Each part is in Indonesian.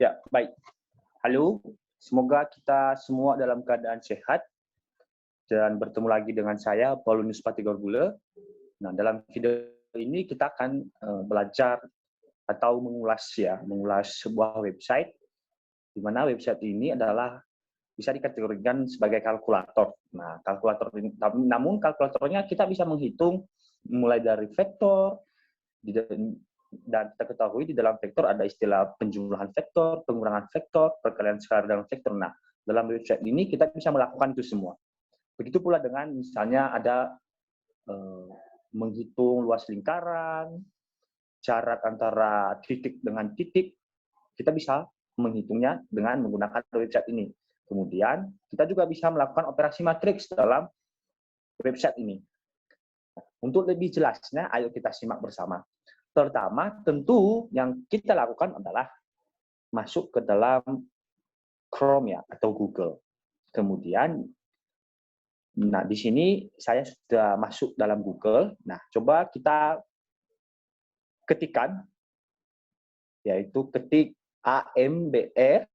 Ya, baik. Halo, semoga kita semua dalam keadaan sehat dan bertemu lagi dengan saya, Paulus Patigorbule. Nah, dalam video ini kita akan belajar atau mengulas sebuah website, di mana website ini adalah bisa dikategorikan sebagai kalkulator. Nah, namun kalkulatornya kita bisa menghitung mulai dari vektor, dan kita ketahui di dalam vektor ada istilah penjumlahan vektor, pengurangan vektor, perkalian skalar dalam vektor. Nah, dalam website ini kita bisa melakukan itu semua. Begitu pula dengan misalnya ada menghitung luas lingkaran, jarak antara titik dengan titik, kita bisa menghitungnya dengan menggunakan website ini. Kemudian kita juga bisa melakukan operasi matriks dalam website ini. Untuk lebih jelasnya, ayo kita simak bersama. Pertama, tentu yang kita lakukan adalah masuk ke dalam Chrome ya atau Google. Kemudian, nah di sini saya sudah masuk dalam Google. Nah, coba kita ketikkan, yaitu ketik AMBR.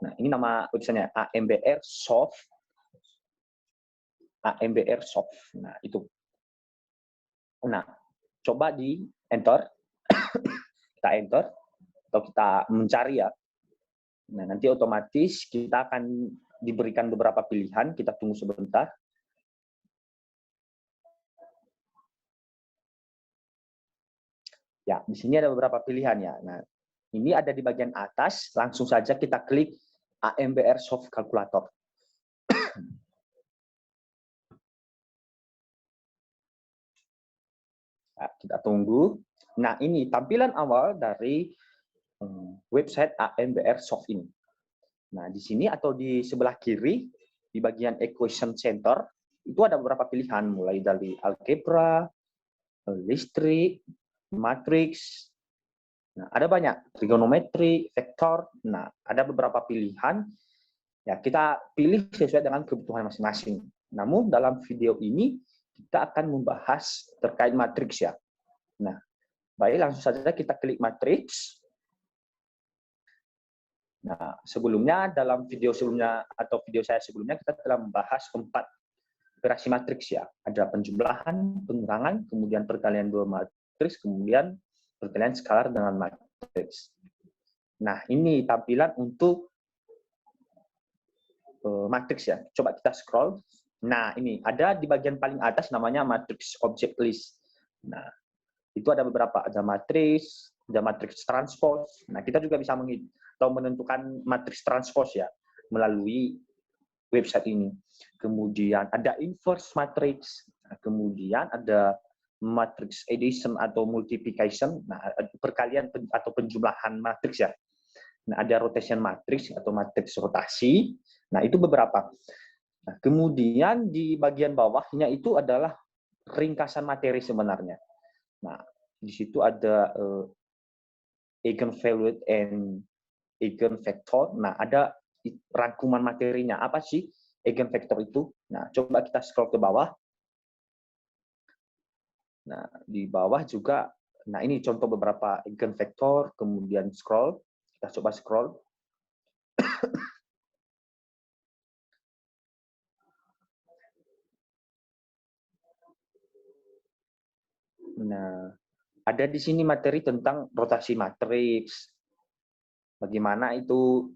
Nah, ini nama websitenya AMBR Soft. AMBR Soft. Nah, itu. Nah, coba di enter. Kita enter atau kita mencari ya. Nah, nanti otomatis kita akan diberikan beberapa pilihan. Kita tunggu sebentar. Ya, di sini ada beberapa pilihan ya. Nah, ini ada di bagian atas. Langsung saja kita klik AMBR Soft Calculator. Nah, kita tunggu. Nah, ini tampilan awal dari website AMBR Soft ini. Nah, di sini atau di sebelah kiri, di bagian Equation Center, itu ada beberapa pilihan, mulai dari algebra, listrik, matrix. Nah, ada banyak, trigonometri, vektor. Nah, ada beberapa pilihan. Ya, kita pilih sesuai dengan kebutuhan masing-masing. Namun, dalam video ini, kita akan membahas terkait matriks ya. Nah, baik, langsung saja kita klik matriks. Nah, sebelumnya dalam video sebelumnya atau video saya sebelumnya kita telah membahas 4 operasi matriks ya. Ada penjumlahan, pengurangan, kemudian perkalian dua matriks, kemudian perkalian skalar dengan matriks. Nah, ini tampilan untuk matriks ya. Coba kita scroll. Nah, ini ada di bagian paling atas namanya matriks object list. Nah, itu ada beberapa, ada matriks transpose. Nah, kita juga bisa menentukan matriks transpose ya melalui website ini. Kemudian ada inverse matrix, kemudian ada matrix addition atau multiplication, nah perkalian atau penjumlahan matriks ya. Nah, ada rotation matrix atau matriks rotasi. Nah, itu beberapa. Nah, kemudian di bagian bawahnya itu adalah ringkasan materi sebenarnya. Nah, di situ ada eigenvalue and eigenvector. Nah, ada rangkuman materinya. Apa sih eigenvector itu? Nah, coba kita scroll ke bawah. Nah, di bawah juga, nah ini contoh beberapa eigenvector, kemudian scroll. Kita coba scroll. Nah, ada di sini materi tentang rotasi matriks. Bagaimana itu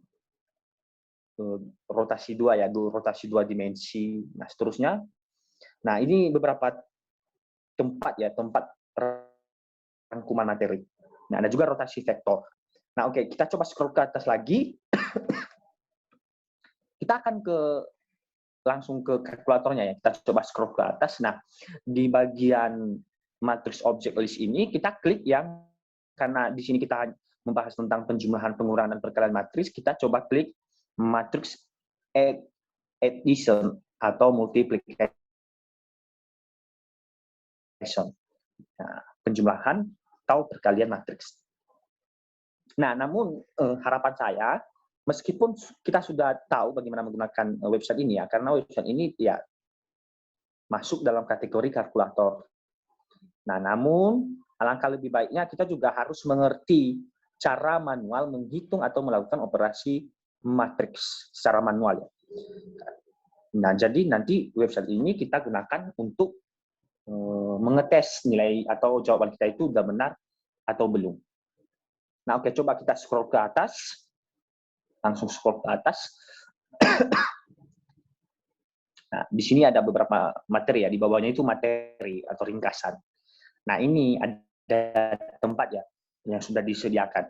rotasi dua dimensi. Nah, seterusnya. Nah, ini beberapa tempat rangkuman materi. Nah, ada juga rotasi vektor. Nah, oke, kita coba scroll ke atas lagi. Kita akan langsung ke kalkulatornya ya. Kita coba scroll ke atas. Nah, di bagian matriks object list ini kita klik yang, karena di sini kita membahas tentang penjumlahan, pengurangan, dan perkalian matriks, kita coba klik matriks addition atau multiplication. Nah, penjumlahan atau perkalian matriks. Nah, namun harapan saya, meskipun kita sudah tahu bagaimana menggunakan website ini ya, karena website ini ya masuk dalam kategori kalkulator. Nah, namun Alangkah lebih baiknya kita juga harus mengerti cara manual menghitung atau melakukan operasi matriks secara manual. Nah, jadi nanti website ini kita gunakan untuk mengetes nilai atau jawaban kita itu sudah benar atau belum. Nah, oke, coba kita scroll ke atas. Langsung scroll ke atas. Nah, di sini ada beberapa materi ya, di bawahnya itu materi atau ringkasan. Nah, ini ada tempat ya yang sudah disediakan.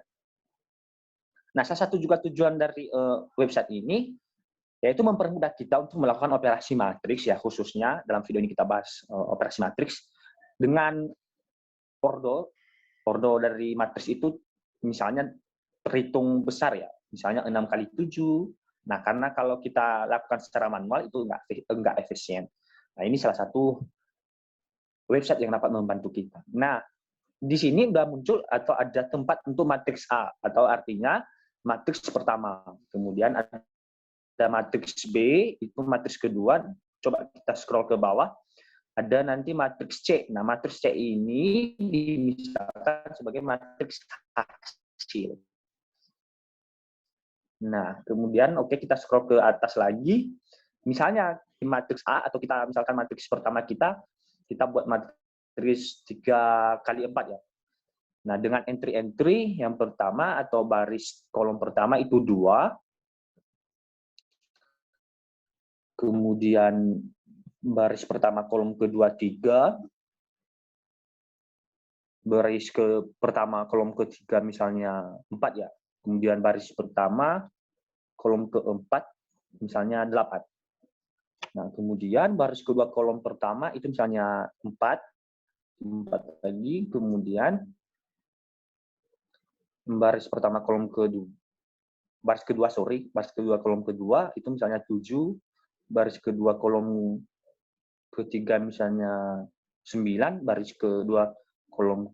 Nah, salah satu juga tujuan dari website ini yaitu mempermudah kita untuk melakukan operasi matriks ya, khususnya dalam video ini kita bahas operasi matriks dengan ordo dari matriks itu misalnya terhitung besar ya, misalnya 6 kali 7. Nah, karena kalau kita lakukan secara manual itu enggak efisien. Nah, ini salah satu website yang dapat membantu kita. Nah, di sini udah muncul atau ada tempat untuk matriks A, atau artinya matriks pertama. Kemudian ada matriks B, itu matriks kedua. Coba kita scroll ke bawah. Ada nanti matriks C. Nah, matriks C ini dimisalkan sebagai matriks hasil. Nah, kemudian oke, kita scroll ke atas lagi. Misalnya di matriks A, atau kita misalkan matriks pertama kita buat matriks 3 kali 4 ya. Nah, dengan entry-entry yang pertama atau baris kolom pertama itu 2. Kemudian baris pertama kolom kedua 3. Baris ke pertama kolom ketiga misalnya 4 ya. Kemudian baris pertama kolom keempat misalnya 8. Nah, kemudian baris kedua kolom pertama itu misalnya 4 lagi, kemudian baris pertama kolom kedua, baris kedua kolom kedua itu misalnya 7, baris kedua kolom ketiga misalnya 9, baris kedua kolom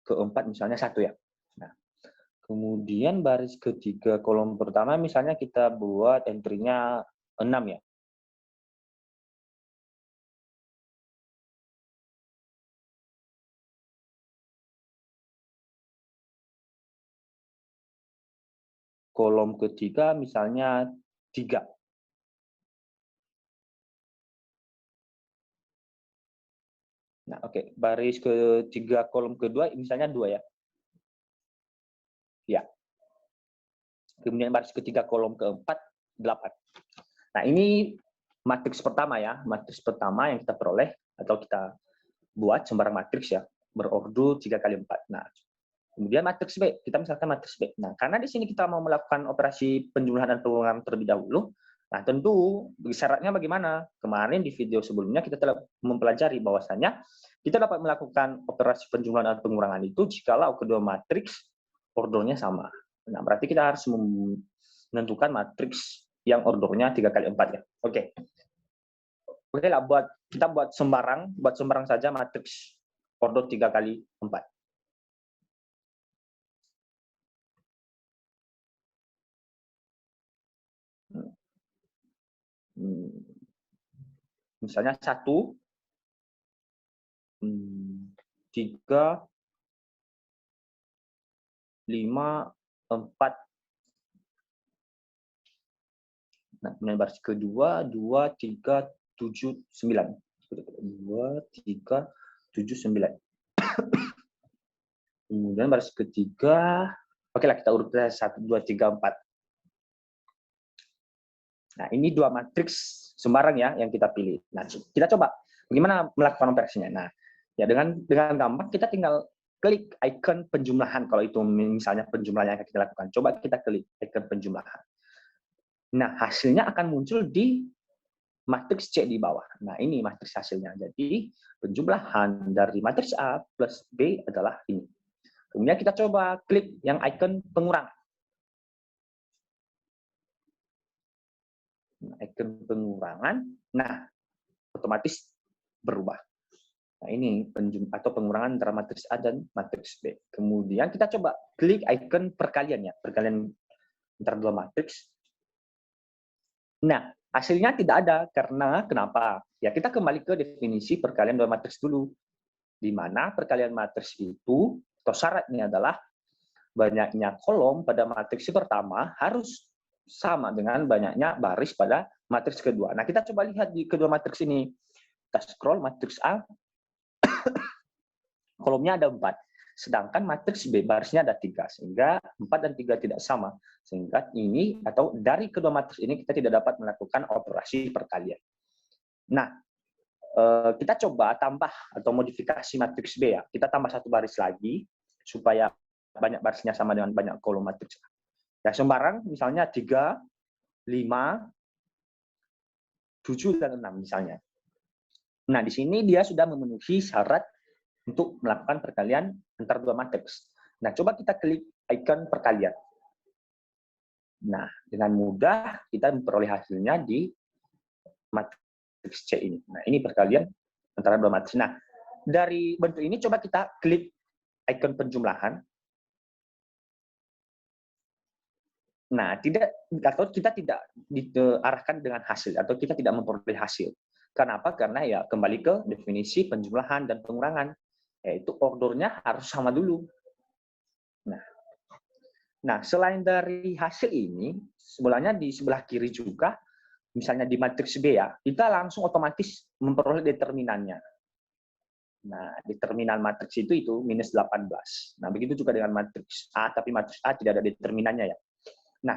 keempat misalnya 1 ya. Nah, kemudian baris ketiga kolom pertama misalnya kita buat entry-nya 6 ya. Kolom ketiga misalnya 3. Nah, oke. Baris ketiga kolom kedua misalnya 2 ya. Ya. Kemudian baris ketiga kolom keempat 8. Nah, ini matriks pertama ya. Matriks pertama yang kita peroleh atau kita buat sembarang matriks ya. Berordo 3 kali 4. Nah, kemudian matriks B. Kita misalkan matriks B. Nah, karena di sini kita mau melakukan operasi penjumlahan dan pengurangan terlebih dahulu, nah tentu syaratnya bagaimana? Kemarin di video sebelumnya kita telah mempelajari bahwasannya kita dapat melakukan operasi penjumlahan dan pengurangan itu jikalau kedua matriks ordernya sama. Nah, berarti kita harus menentukan matriks yang ordernya 3 kali 4 ya. Oke. Oke lah, kita buat sembarang saja matriks order 3 kali 4. Misalnya 1, 3, 5, 4. Nah, kemudian baris kedua 2, 3, 7, 9. 2, 3, 7, 9. Kemudian baris ketiga, oke lah kita urutkan 1, 2, 3, 4. Nah, ini 2 matriks sembarang ya yang kita pilih. Nah, kita coba bagaimana melakukan operasinya. Nah, ya dengan gampang kita tinggal klik icon penjumlahan kalau itu misalnya penjumlahan yang akan kita lakukan. Coba kita klik icon penjumlahan. Nah, hasilnya akan muncul di matriks C di bawah. Nah, ini matriks hasilnya. Jadi, penjumlahan dari matriks A plus B adalah ini. Kemudian kita coba klik yang icon pengurangan. Icon pengurangan, nah, otomatis berubah. Nah, ini pengurangan antara matriks A dan matriks B. Kemudian kita coba klik icon perkalian ya, perkalian antara 2 matriks. Nah, hasilnya tidak ada karena kenapa? Ya kita kembali ke definisi perkalian 2 matriks dulu. di mana perkalian matriks itu, atau syaratnya adalah banyaknya kolom pada matriks pertama harus sama dengan banyaknya baris pada matriks kedua. Nah, kita coba lihat di kedua matriks ini. Kita scroll matriks A, kolomnya ada 4. Sedangkan matriks B barisnya ada 3, sehingga 4 dan 3 tidak sama. Sehingga ini, atau dari kedua matriks ini kita tidak dapat melakukan operasi perkalian. Nah, kita coba tambah atau modifikasi matriks B ya. Kita tambah 1 baris lagi, supaya banyak barisnya sama dengan banyak kolom matriks A. Ya, sembarang misalnya 3, 5, 7, dan 6 misalnya. Nah, di sini dia sudah memenuhi syarat untuk melakukan perkalian antar dua matriks. Nah, coba kita klik icon perkalian. Nah, dengan mudah kita memperoleh hasilnya di matriks C ini. Nah, ini perkalian antara dua matriks. Nah, dari bentuk ini coba kita klik icon penjumlahan. Nah, kita tidak diarahkan dengan hasil, atau kita tidak memperoleh hasil. Kenapa? Karena ya kembali ke definisi penjumlahan dan pengurangan, yaitu ordernya harus sama dulu. Nah, selain dari hasil ini, sebenarnya di sebelah kiri juga, misalnya di matriks B ya, kita langsung otomatis memperoleh determinannya. Nah, determinan matriks itu minus 18. Nah, begitu juga dengan matriks A, tapi matriks A tidak ada determinannya ya. Nah,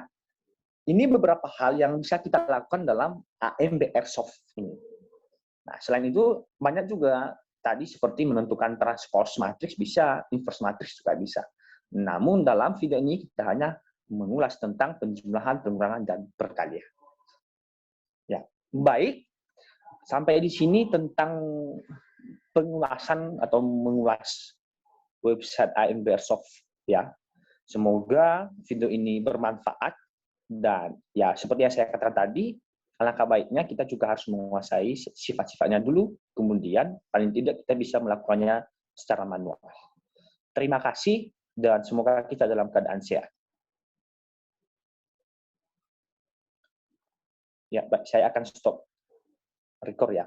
ini beberapa hal yang bisa kita lakukan dalam AMBR Soft ini. Nah, selain itu, banyak juga tadi seperti menentukan transpose matriks bisa, inverse matriks juga bisa. Namun dalam video ini kita hanya mengulas tentang penjumlahan, pengurangan, dan perkalian. Ya, baik. Sampai di sini tentang pengulasan atau mengulas website AMBR Soft ya. Semoga video ini bermanfaat, dan ya seperti yang saya katakan tadi, alangkah baiknya kita juga harus menguasai sifat-sifatnya dulu, kemudian paling tidak kita bisa melakukannya secara manual. Terima kasih, dan semoga kita dalam keadaan sehat. Ya, baik, saya akan stop record ya.